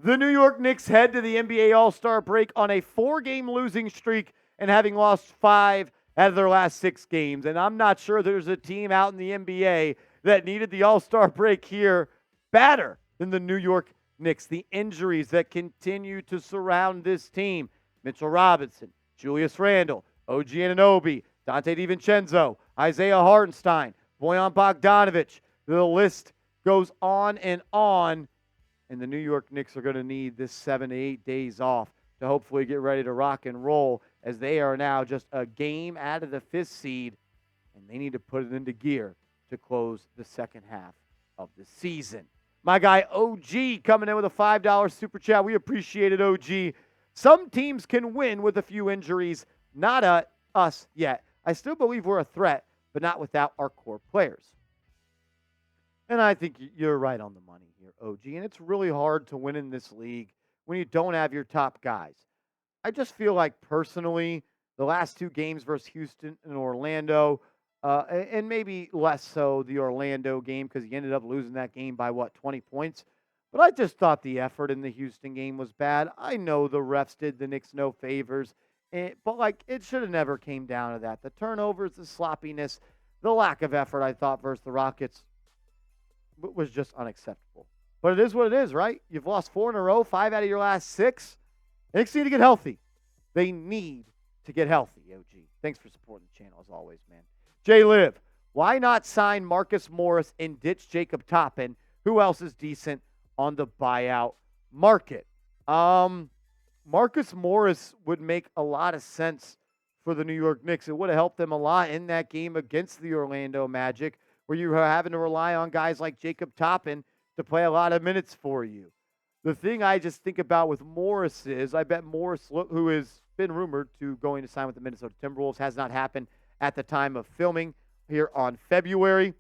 The New York Knicks head to the NBA All-Star break on a 4-game losing streak and having lost 5 out of their last 6 games. And I'm not sure there's a team out in the NBA that needed the All-Star break here better than the New York Knicks. The injuries that continue to surround this team. Mitchell Robinson, Julius Randle, OG Anunoby, Dante DiVincenzo, Isaiah Hartstein, Bojan Bogdanovic. The list goes on and on. And the New York Knicks are going to need this 7 to 8 days off to hopefully get ready to rock and roll, as they are now just a game out of the 5th seed, and they need to put it into gear to close the second half of the season. My guy OG coming in with a $5 super chat. We appreciate it, OG. Some teams can win with a few injuries, not us yet. I still believe we're a threat, but not without our core players. And I think you're right on the money here, OG. And it's really hard to win in this league when you don't have your top guys. I just feel like personally, the last 2 games versus Houston and Orlando, and maybe less so the Orlando game because he ended up losing that game by, 20 points. But I just thought the effort in the Houston game was bad. I know the refs did the Knicks no favors, but it should have never came down to that. The turnovers, the sloppiness, the lack of effort, I thought, versus the Rockets was just unacceptable. But it is what it is, right? You've lost 4 in a row, 5 out of your last 6. Knicks need to get healthy. They need to get healthy, OG. Thanks for supporting the channel as always, man. Jay Liv, why not sign Marcus Morris and ditch Jacob Toppin? Who else is decent on the buyout market? Marcus Morris would make a lot of sense for the New York Knicks. It would have helped them a lot in that game against the Orlando Magic, where you are having to rely on guys like Jacob Toppin to play a lot of minutes for you. The thing I just think about with Morris is I bet Morris, who has been rumored to going to sign with the Minnesota Timberwolves, has not happened at the time of filming here on February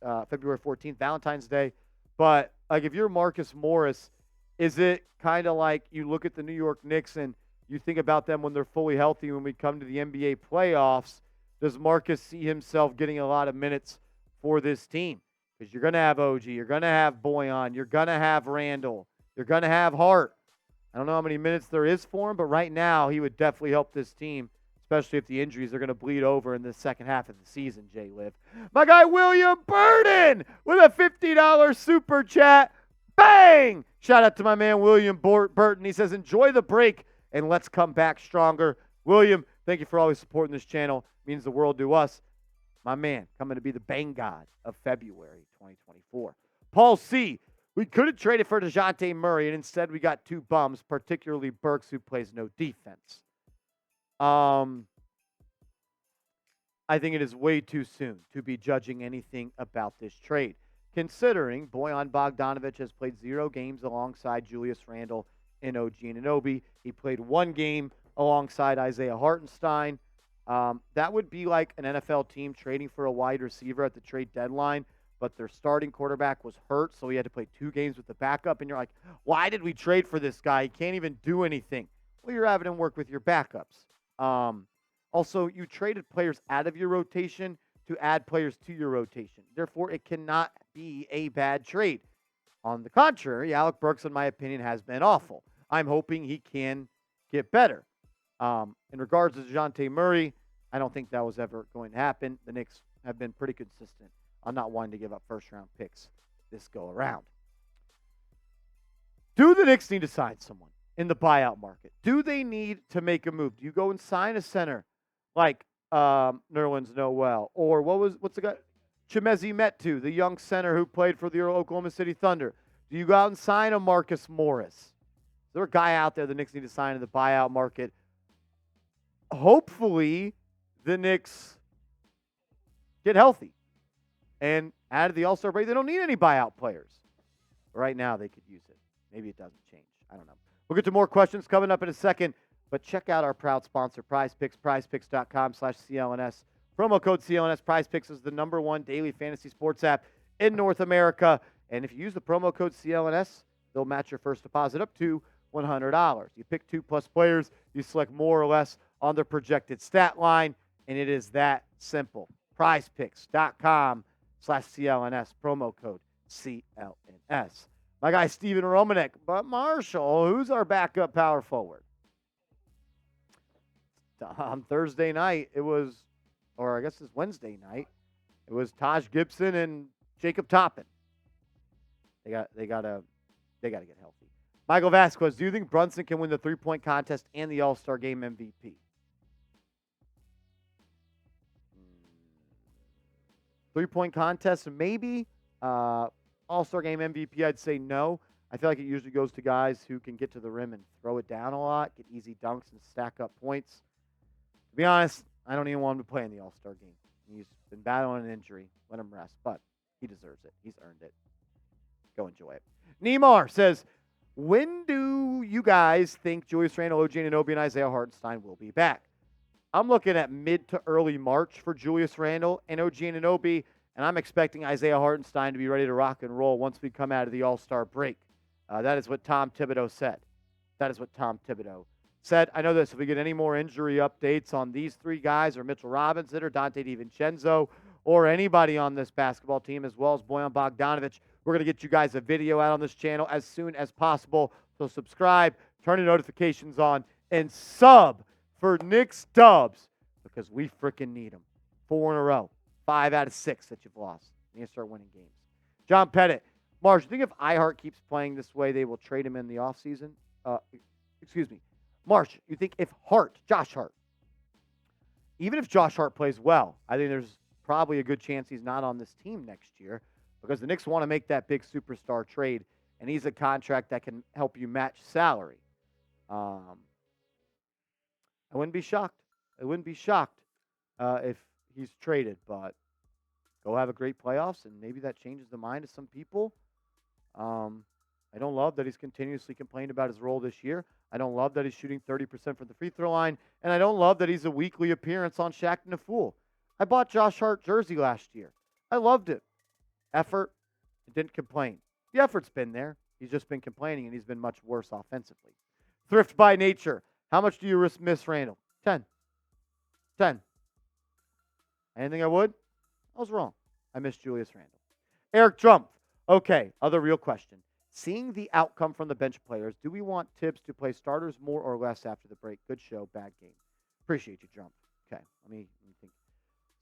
14th, Valentine's Day. But if you're Marcus Morris, is it kind of like you look at the New York Knicks and you think about them when they're fully healthy when we come to the NBA playoffs? Does Marcus see himself getting a lot of minutes for this team? Because you're going to have OG, you're going to have Bojan, you're going to have Randle, you're going to have Hart. I don't know how many minutes there is for him, but right now he would definitely help this team, especially if the injuries are going to bleed over in the second half of the season, Jay Liv. My guy William Burton with a $50 super chat. Bang! Shout out to my man William Burton. He says, enjoy the break and let's come back stronger. William, thank you for always supporting this channel. It means the world to us. My man, coming to be the bang god of February 2024. Paul C., we could have traded for Dejounte Murray, and instead we got 2 bums, particularly Burks, who plays no defense. I think it is way too soon to be judging anything about this trade, considering Bojan Bogdanovic has played 0 games alongside Julius Randle and OG Anunoby. He played 1 game alongside Isaiah Hartenstein. That would be like an NFL team trading for a wide receiver at the trade deadline, but their starting quarterback was hurt, so he had to play 2 games with the backup. And you're like, why did we trade for this guy? He can't even do anything. Well, you're having him work with your backups. Also, you traded players out of your rotation to add players to your rotation. Therefore, it cannot be a bad trade. On the contrary, Alec Burks, in my opinion, has been awful. I'm hoping he can get better. In regards to Dejounte Murray, I don't think that was ever going to happen. The Knicks have been pretty consistent on not wanting to give up first-round picks this go-around. Do the Knicks need to sign someone in the buyout market? Do they need to make a move? Do you go and sign a center like Nerlens Noel? Or what's the guy? Chimezie Metu, the young center who played for the Oklahoma City Thunder. Do you go out and sign a Marcus Morris? Is there a guy out there the Knicks need to sign in the buyout market? Hopefully, the Knicks get healthy. And out of the All-Star break, they don't need any buyout players. Right now, they could use it. Maybe it doesn't change. I don't know. We'll get to more questions coming up in a second. But check out our proud sponsor, PrizePicks, prizepicks.com/CLNS. Promo code CLNS. PrizePicks is the #1 daily fantasy sports app in North America. And if you use the promo code CLNS, they'll match your first deposit up to $100. You pick 2+ players. You select more or less on their projected stat line. And it is that simple. PrizePicks.com/CLNS. Promo code CLNS. My guy, Steven Romanek. But Marshall, who's our backup power forward? On Thursday night, it was, or I guess it's Wednesday night, it was Taj Gibson and Jacob Toppin. They gotta get healthy. Michael Vasquez, do you think Brunson can win the 3-point contest and the All-Star Game MVP? 3-point contest, maybe. All-Star Game MVP, I'd say no. I feel like it usually goes to guys who can get to the rim and throw it down a lot, get easy dunks, and stack up points. To be honest, I don't even want him to play in the All-Star Game. He's been battling an injury. Let him rest, but he deserves it. He's earned it. Go enjoy it. Neymar says, when do you guys think Julius Randle, OG Anunoby, and Isaiah Hartstein will be back? I'm looking at mid to early March for Julius Randle and OG Anunoby, and I'm expecting Isaiah Hartstein to be ready to rock and roll once we come out of the All-Star break. That is what Tom Thibodeau said. I know this. If we get any more injury updates on these three guys or Mitchell Robinson or Donte DiVincenzo or anybody on this basketball team as well as Bojan Bogdanovic, we're going to get you guys a video out on this channel as soon as possible. So subscribe, turn your notifications on, and sub for Knicks dubs because we freaking need them. 4 in a row. 5 out of 6 that you've lost. You need to start winning games. John Pettit. Marsh, you think if Hart keeps playing this way, they will trade him in the offseason? Marsh, you think if Josh Hart, even if Josh Hart plays well, I think there's probably a good chance he's not on this team next year because the Knicks want to make that big superstar trade, and he's a contract that can help you match salary. I wouldn't be shocked. If he's traded, but go have a great playoffs, and maybe that changes the mind of some people. I don't love that he's continuously complained about his role this year. I don't love that he's shooting 30% from the free throw line, and I don't love that he's a weekly appearance on Shaqtin' a Fool. I bought Josh Hart jersey last year. I loved it. Effort, didn't complain. The effort's been there. He's just been complaining, and he's been much worse offensively. Thrift by nature. How much do you miss Randle? 10. Anything I would? I was wrong. I miss Julius Randle. Eric Trump. Okay, other real question. Seeing the outcome from the bench players, do we want Tibbs to play starters more or less after the break? Good show, bad game. Appreciate you, Trump. Okay, let me think.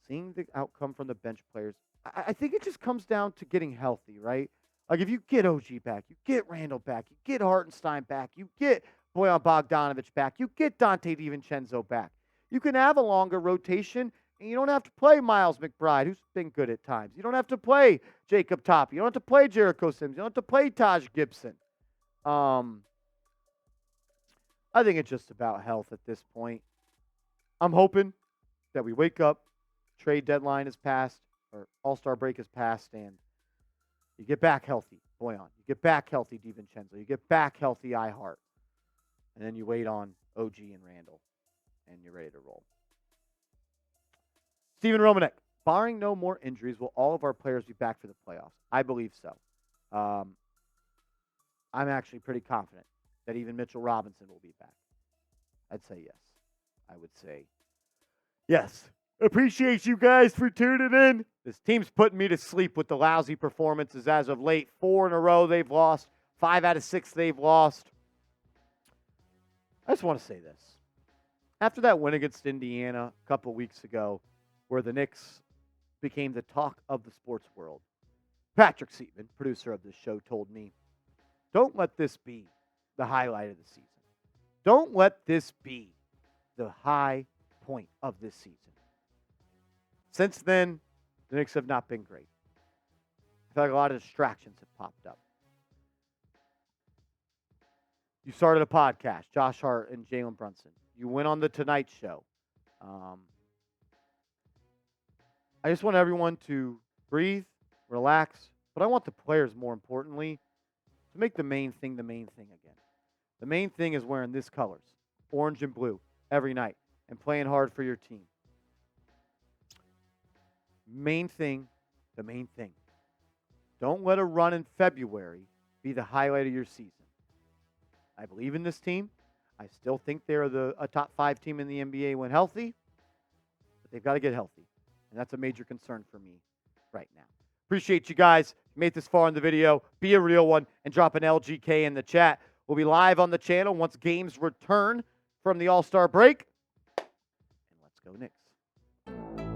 Seeing the outcome from the bench players, I think it just comes down to getting healthy, right? Like if you get OG back, you get Randall back, you get Hartenstein back, you get Bojan Bogdanovic back, you get Donte DiVincenzo back. You can have a longer rotation, and you don't have to play Miles McBride, who's been good at times. You don't have to play Jacob Toppin. You don't have to play Jericho Sims. You don't have to play Taj Gibson. I think it's just about health at this point. I'm hoping that we wake up, trade deadline is passed, or All-Star break is passed, and you get back healthy, Bojan. You get back healthy, DiVincenzo. You get back healthy, Hart. And then you wait on OG and Randle, and you're ready to roll. Steven Romanek, barring no more injuries, will all of our players be back for the playoffs? I believe so. I'm actually pretty confident that even Mitchell Robinson will be back. I'd say yes. I would say yes. Appreciate you guys for tuning in. This team's putting me to sleep with the lousy performances as of late. 4 in a row they've lost. 5 out of 6 they've lost. I just want to say this. After that win against Indiana a couple weeks ago, where the Knicks became the talk of the sports world, Patrick Seaman, producer of this show, told me, don't let this be the highlight of the season. Don't let this be the high point of this season. Since then, the Knicks have not been great. I feel like a lot of distractions have popped up. You started a podcast, Josh Hart and Jalen Brunson. You went on the Tonight Show. I just want everyone to breathe, relax, but I want the players, more importantly, to make the main thing again. The main thing is wearing this colors, orange and blue, every night, and playing hard for your team. Main thing, the main thing. Don't let a run in February be the highlight of your season. I believe in this team. I still think they're a top 5 team in the NBA when healthy, but they've got to get healthy. And that's a major concern for me right now. Appreciate you guys. Made this far in the video. Be a real one and drop an LGK in the chat. We'll be live on the channel once games return from the All-Star break. And let's go Knicks.